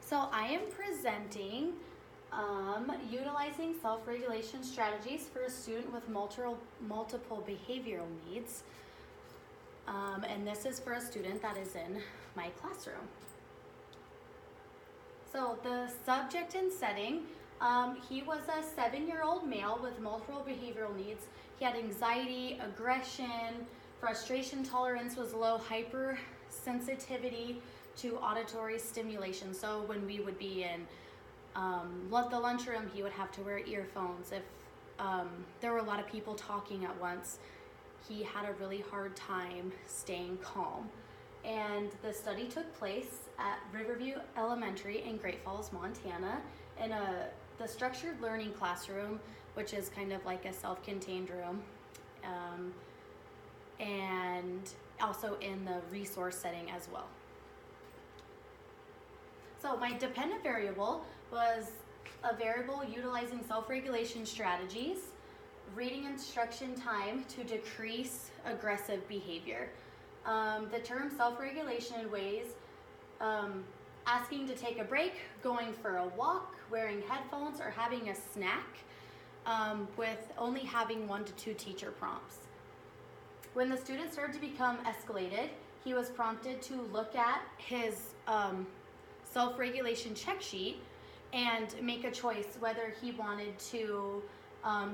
So I am presenting utilizing self-regulation strategies for a student with multiple behavioral needs. And this is for a student that is in my classroom. So the subject and setting, he was a 7-year-old male with multiple behavioral needs. He had anxiety, aggression, frustration tolerance was low, hypersensitivity to auditory stimulation. So when we would be in the lunchroom, he would have to wear earphones. If there were a lot of people talking at once, he had a really hard time staying calm. And the study took place at Riverview Elementary in Great Falls, Montana, in the structured learning classroom, which is kind of like a self-contained room, and also in the resource setting as well. So my dependent variable was a variable utilizing self-regulation strategies, reading instruction time to decrease aggressive behavior. The term self-regulation in ways, asking to take a break, going for a walk, wearing headphones, or having a snack, with only having 1 to 2 teacher prompts. When the student started to become escalated, he was prompted to look at his self-regulation check sheet and make a choice whether he wanted to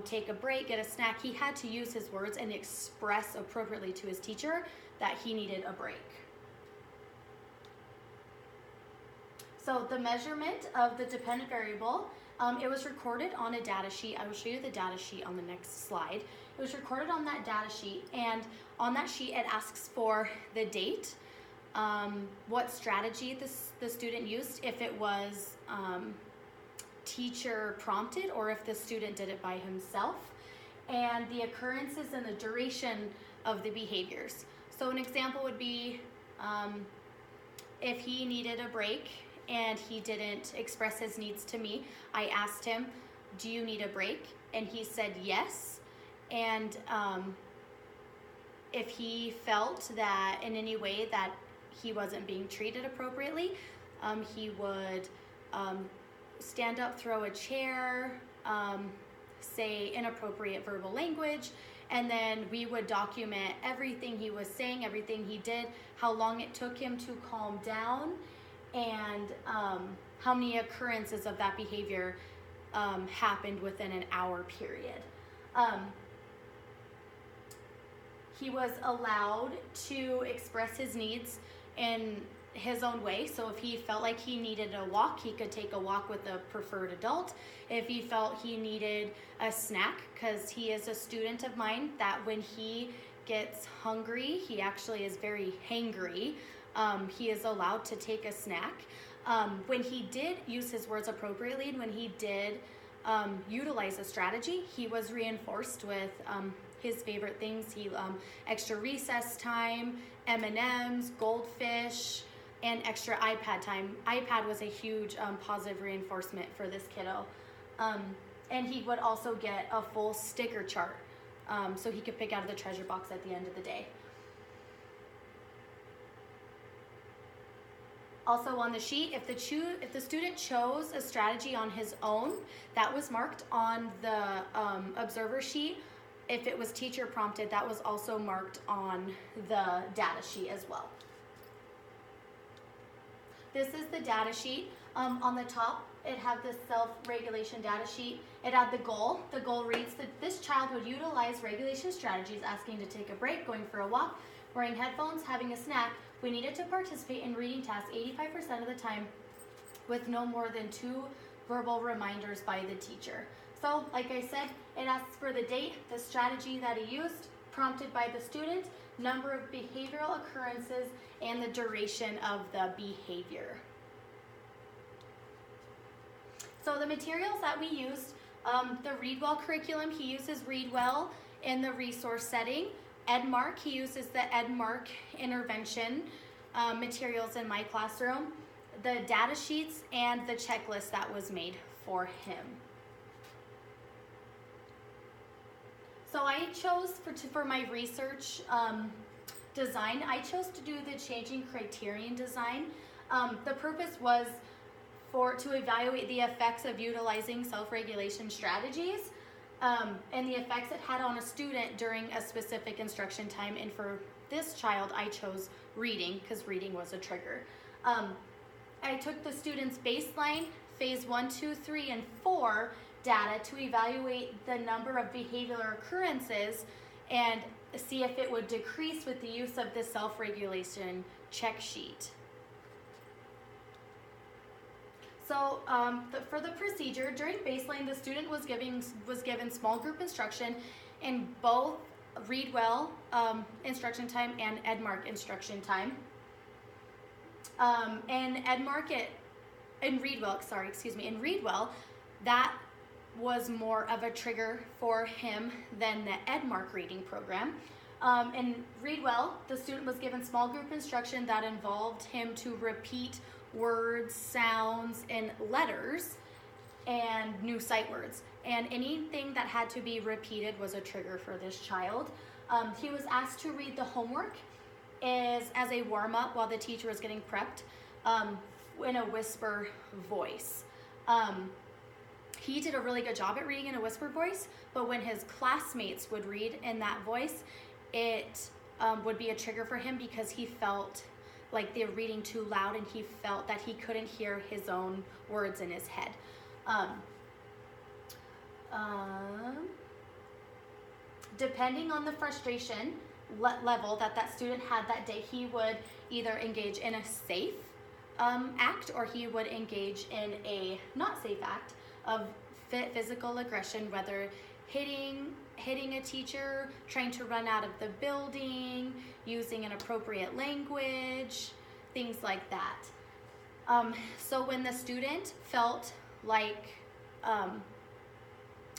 take a break, get a snack. He had to use his words and express appropriately to his teacher that he needed a break. So the measurement of the dependent variable, it was recorded on a data sheet. I will show you the data sheet on the next slide. It was recorded on that data sheet, and on that sheet it asks for the date, what strategy the student used, if it was teacher prompted or if the student did it by himself, and the occurrences and the duration of the behaviors. So an example would be if he needed a break and he didn't express his needs to me, I asked him, do you need a break? And he said yes. And if he felt that in any way that he wasn't being treated appropriately, he would stand up, throw a chair, say inappropriate verbal language, and then we would document everything he was saying, everything he did, how long it took him to calm down, and how many occurrences of that behavior happened within an hour period. He was allowed to express his needs in his own way. So if he felt like he needed a walk, he could take a walk with a preferred adult. If he felt he needed a snack, because he is a student of mine that when he gets hungry, he actually is very hangry, he is allowed to take a snack. When he did use his words appropriately and when he did utilize a strategy, he was reinforced with his favorite things. Extra recess time, M&Ms, goldfish, and extra iPad time. iPad was a huge positive reinforcement for this kiddo. And he would also get a full sticker chart so he could pick out of the treasure box at the end of the day. Also on the sheet, if the student chose a strategy on his own, that was marked on the observer sheet. If it was teacher prompted, that was also marked on the data sheet as well. This is the data sheet. On the top, it had the self-regulation data sheet. It had the goal. The goal reads that this child would utilize regulation strategies, asking to take a break, going for a walk, wearing headphones, having a snack. We needed to participate in reading tasks 85% of the time with no more than 2 verbal reminders by the teacher. So, like I said, it asks for the date, the strategy that he used, prompted by the student, number of behavioral occurrences, and the duration of the behavior. So the materials that we used, the ReadWell curriculum, he uses ReadWell in the resource setting. EdMark, he uses the EdMark intervention materials in my classroom, the data sheets, and the checklist that was made for him. So I chose for my research design, I chose to do the changing criterion design. The purpose was to evaluate the effects of utilizing self-regulation strategies and the effects it had on a student during a specific instruction time. And for this child, I chose reading because reading was a trigger. I took the student's baseline, phase 1, 2, 3, and 4 data to evaluate the number of behavioral occurrences and see if it would decrease with the use of the self-regulation check sheet. So for the procedure, during baseline, the student was given small group instruction in both Read Well instruction time and EdMark instruction time. In Read Well, that was more of a trigger for him than the EdMark reading program. In Read Well, the student was given small group instruction that involved him to repeat words, sounds, and letters, and new sight words. And anything that had to be repeated was a trigger for this child. He was asked to read the homework as a warm-up while the teacher was getting prepped in a whisper voice. He did a really good job at reading in a whisper voice, but when his classmates would read in that voice, it would be a trigger for him because he felt like they were reading too loud and he felt that he couldn't hear his own words in his head. Depending on the frustration level that student had that day, he would either engage in a safe act or he would engage in a not safe act of physical aggression, whether hitting a teacher, trying to run out of the building, using inappropriate language, things like that. So when the student felt like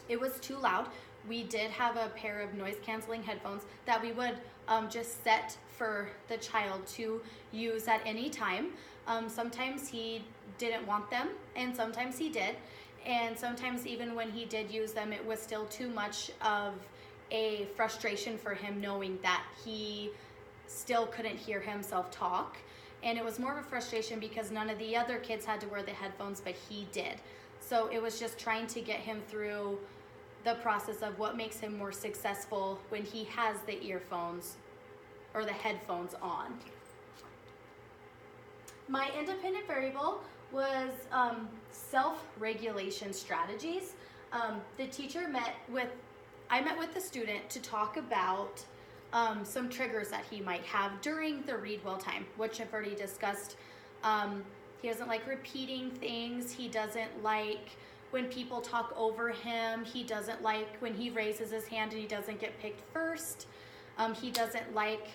it was too loud, we did have a pair of noise canceling headphones that we would just set for the child to use at any time. Sometimes he didn't want them and sometimes he did. And sometimes even when he did use them, it was still too much of a frustration for him knowing that he still couldn't hear himself talk. And it was more of a frustration because none of the other kids had to wear the headphones, but he did. So it was just trying to get him through the process of what makes him more successful when he has the earphones or the headphones on. My independent variable was self-regulation strategies. I met with the student to talk about some triggers that he might have during the Read Well time, which I've already discussed. He doesn't like repeating things. He doesn't like when people talk over him. He doesn't like when he raises his hand and he doesn't get picked first. He doesn't like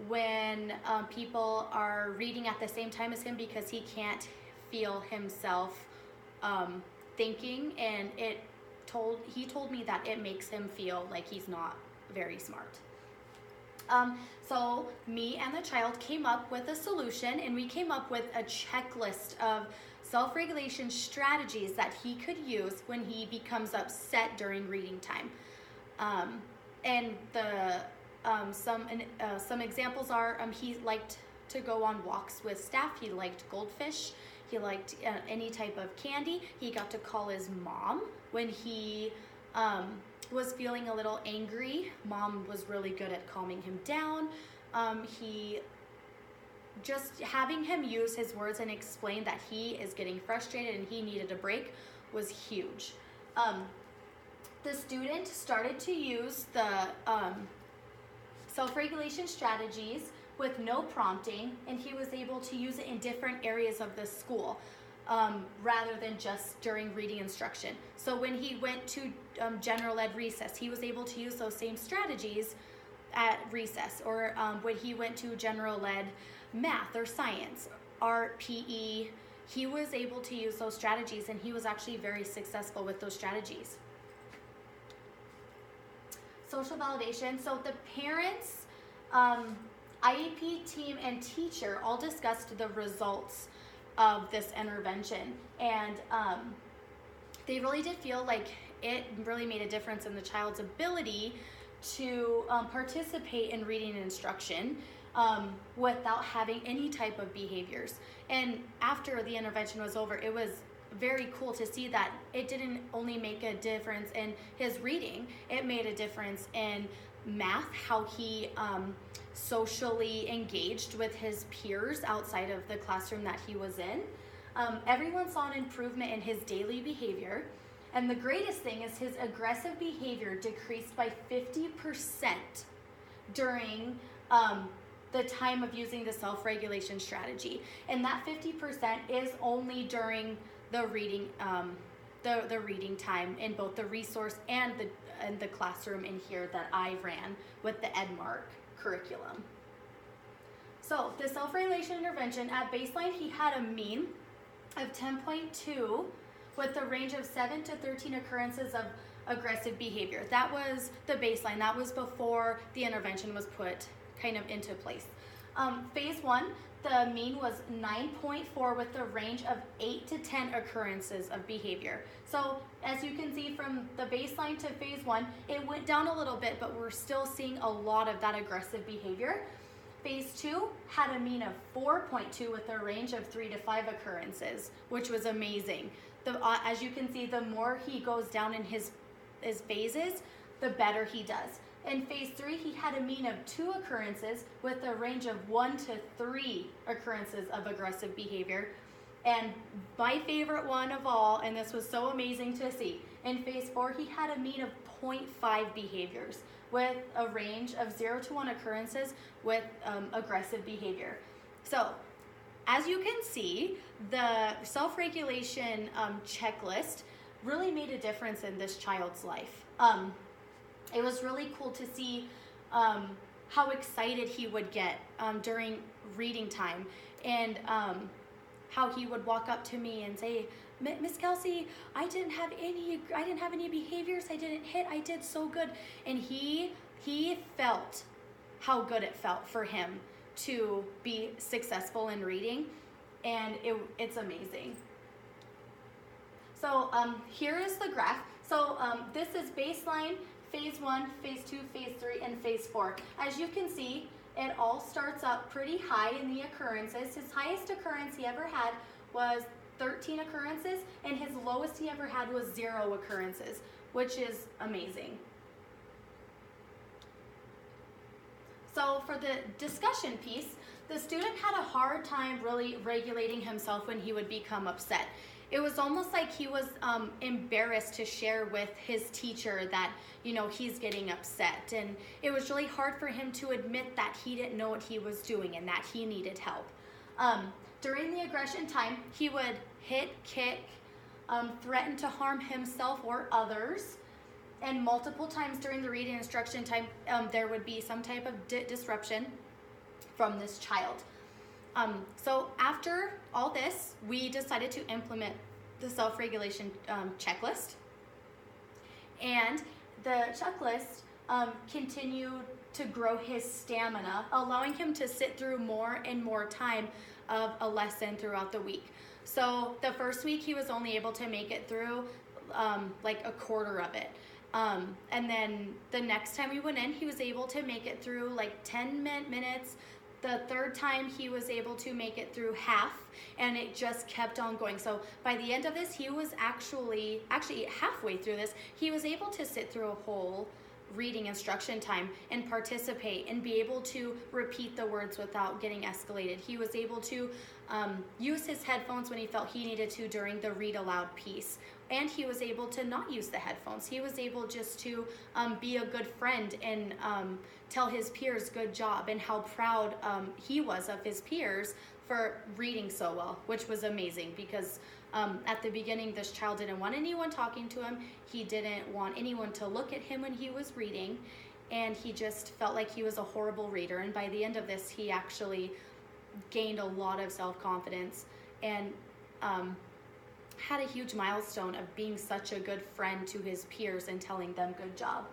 when people are reading at the same time as him because he can't feel himself thinking, and he told me that it makes him feel like he's not very smart. So me and the child came up with a solution, and we came up with a checklist of self-regulation strategies that he could use when he becomes upset during reading time. And some examples are he liked to go on walks with staff. He liked goldfish. He liked any type of candy. He got to call his mom when he was feeling a little angry. Mom was really good at calming him down. He just having him use his words and explain that he is getting frustrated and he needed a break was huge. The student started to use the self-regulation strategies with no prompting, and he was able to use it in different areas of the school rather than just during reading instruction. So when he went to general ed recess, he was able to use those same strategies at recess, or when he went to general ed math or science, art, PE, he was able to use those strategies, and he was actually very successful with those strategies. Social validation. So the parents, IEP team, and teacher all discussed the results of this intervention, and they really did feel like it really made a difference in the child's ability to participate in reading and instruction. without having any type of behaviors. And after the intervention was over, it was very cool to see that it didn't only make a difference in his reading, it made a difference in math, how he socially engaged with his peers outside of the classroom that he was in. Everyone saw an improvement in his daily behavior. And the greatest thing is his aggressive behavior decreased by 50% during the time of using the self-regulation strategy. And that 50% is only during the reading the reading time in both the resource and the classroom in here that I ran with the Edmark curriculum. So the self-regulation intervention, at baseline he had a mean of 10.2 with a range of 7 to 13 occurrences of aggressive behavior. That was the baseline. That was before the intervention was put kind of into place. Phase 1, the mean was 9.4 with a range of 8 to 10 occurrences of behavior. So as you can see from the baseline to phase 1, it went down a little bit, but we're still seeing a lot of that aggressive behavior. Phase 2 had a mean of 4.2 with a range of 3 to 5 occurrences, which was amazing. As you can see, the more he goes down in his phases, the better he does. In phase 3, he had a mean of 2 occurrences with a range of 1 to 3 occurrences of aggressive behavior. And my favorite one of all, and this was so amazing to see, in phase 4, he had a mean of 0.5 behaviors with a range of 0 to 1 occurrences with aggressive behavior. So, as you can see, the self-regulation checklist really made a difference in this child's life. It was really cool to see how excited he would get during reading time, and how he would walk up to me and say, "Miss Kelsey, I didn't have any behaviors. I didn't hit. I did so good." And he felt how good it felt for him to be successful in reading, and it's amazing. So here is the graph. So this is baseline, phase 1, phase 2, phase 3, and phase 4. As you can see, it all starts up pretty high in the occurrences. His highest occurrence he ever had was 13 occurrences, and his lowest he ever had was 0 occurrences, which is amazing. So for the discussion piece, the student had a hard time really regulating himself when he would become upset. It was almost like he was embarrassed to share with his teacher that, he's getting upset. And it was really hard for him to admit that he didn't know what he was doing and that he needed help. During the aggression time, he would hit, kick, threaten to harm himself or others. And multiple times during the reading instruction time, there would be some type of disruption from this child. So after all this, we decided to implement the self-regulation checklist. And the checklist continued to grow his stamina, allowing him to sit through more and more time of a lesson throughout the week. So the first week, he was only able to make it through like a quarter of it. And then the next time we went in, he was able to make it through like 10 minutes. The third time he was able to make it through half, and it just kept on going. So by the end of this, he was actually halfway through this, he was able to sit through a whole reading instruction time and participate and be able to repeat the words without getting escalated. He was able to use his headphones when he felt he needed to during the read aloud piece. And he was able to not use the headphones. He was able just to be a good friend and tell his peers good job, and how proud he was of his peers for reading so well, which was amazing because at the beginning, this child didn't want anyone talking to him. He didn't want anyone to look at him when he was reading, and he just felt like he was a horrible reader. And by the end of this, he actually gained a lot of self-confidence and had a huge milestone of being such a good friend to his peers and telling them good job.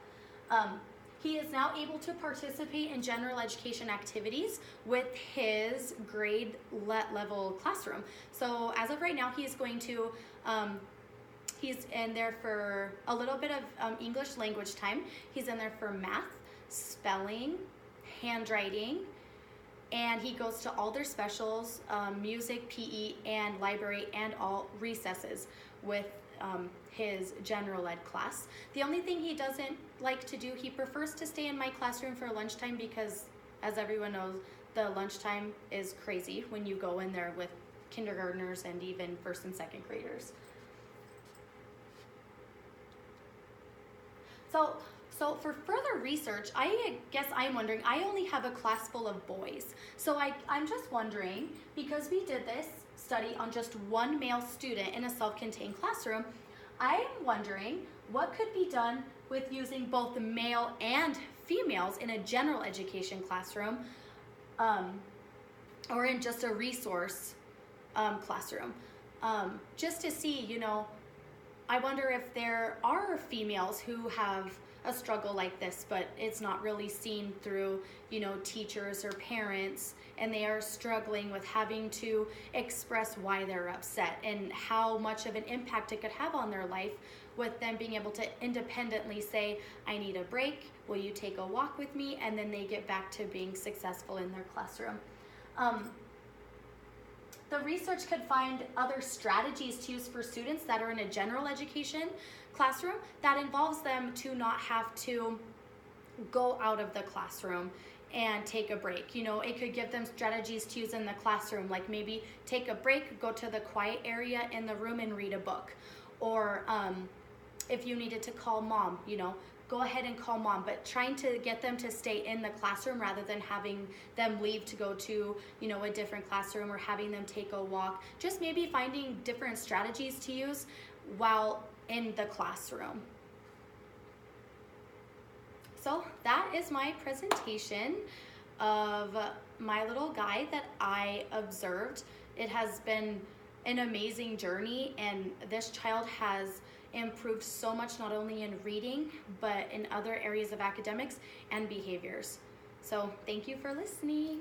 He is now able to participate in general education activities with his grade level classroom. So as of right now, he's going to, he's in there for a little bit of English language time. He's in there for math, spelling, handwriting, and he goes to all their specials, music, PE, and library, and all recesses with his general ed class. The only thing he doesn't like to do, he prefers to stay in my classroom for lunchtime because, as everyone knows, the lunchtime is crazy when you go in there with kindergartners and even first and second graders. So for further research, I guess I'm wondering, I only have a class full of boys. So I'm just wondering, because we did this study on just one male student in a self-contained classroom, I'm wondering what could be done with using both male and females in a general education classroom, or in just a resource classroom. Just to see, you know, I wonder if there are females who have a struggle like this, but it's not really seen through, you know, teachers or parents, and they are struggling with having to express why they're upset and how much of an impact it could have on their life, with them being able to independently say, I need a break, will you take a walk with me? And then they get back to being successful in their classroom. The research could find other strategies to use for students that are in a general education classroom that involves them to not have to go out of the classroom and take a break. You know, it could give them strategies to use in the classroom, like maybe take a break, go to the quiet area in the room and read a book. Or if you needed to call mom, you know, go ahead and call mom, but trying to get them to stay in the classroom rather than having them leave to go to, you know, a different classroom, or having them take a walk. Just maybe finding different strategies to use while in the classroom. So that is my presentation of my little guy that I observed. It has been an amazing journey, and this child has improved so much, not only in reading, but in other areas of academics and behaviors. So thank you for listening.